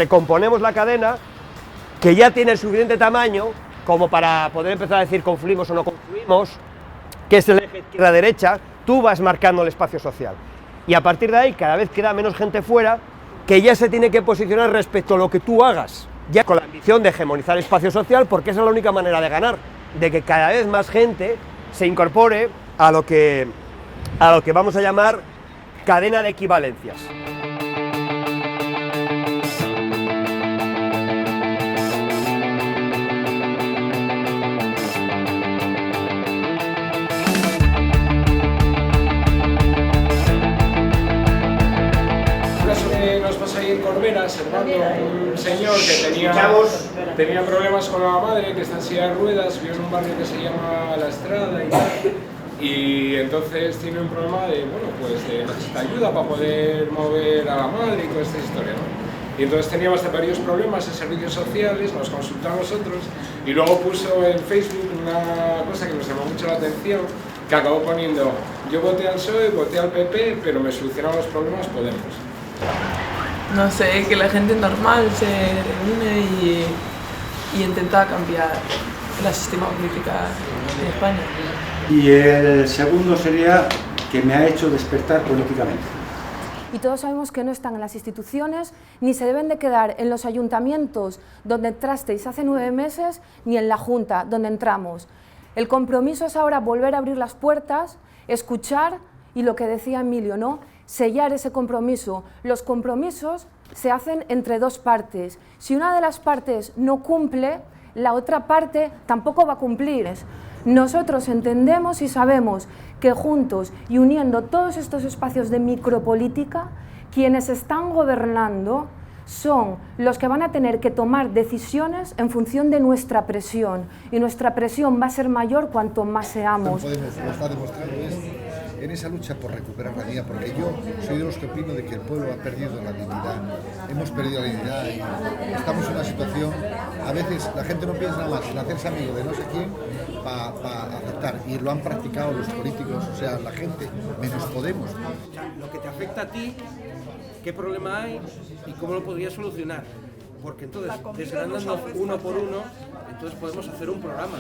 recomponemos la cadena, que ya tiene el suficiente tamaño como para poder empezar a decir confluimos o no confluimos, que es el eje izquierda-derecha, tú vas marcando el espacio social. Y a partir de ahí, cada vez queda menos gente fuera, que ya se tiene que posicionar respecto a lo que tú hagas, ya con la ambición de hegemonizar el espacio social, porque esa es la única manera de ganar, de que cada vez más gente se incorpore a lo que vamos a llamar cadena de equivalencias. En Corbera, Servando, un señor que tenía problemas con la madre, que está en silla de ruedas, vive en un barrio que se llama La Estrada y tal, y entonces tiene un problema de, bueno, pues necesita ayuda para poder mover a la madre y toda esta historia, ¿no? Y entonces teníamos varios problemas en servicios sociales, nos consultó a nosotros, y luego puso en Facebook una cosa que nos llamó mucho la atención, que acabó poniendo: yo voté al PSOE, voté al PP, pero me solucionaron los problemas Podemos. No sé, que la gente normal se reúne y intenta cambiar el sistema político en España. Y el segundo sería que me ha hecho despertar políticamente. Y todos sabemos que no están en las instituciones, ni se deben de quedar en los ayuntamientos donde entrasteis hace 9 meses, ni en la Junta donde entramos. El compromiso es ahora volver a abrir las puertas, escuchar y lo que decía Emilio, ¿no? Sellar ese compromiso. Los compromisos se hacen entre dos partes. Si una de las partes no cumple, la otra parte tampoco va a cumplir. Nosotros entendemos y sabemos que juntos y uniendo todos estos espacios de micropolítica, quienes están gobernando son los que van a tener que tomar decisiones en función de nuestra presión, y nuestra presión va a ser mayor cuanto más seamos. Lo está demostrando en esa lucha por recuperar la dignidad, porque yo soy de los que opino de que el pueblo ha perdido la dignidad, hemos perdido la dignidad y estamos en una situación, a veces la gente no piensa nada más en hacerse amigo de no sé quién para aceptar, y lo han practicado los políticos, o sea, la gente, menos Podemos. Lo que te afecta a ti, qué problema hay y cómo lo podrías solucionar, porque entonces, desgranando uno por uno, entonces podemos hacer un programa.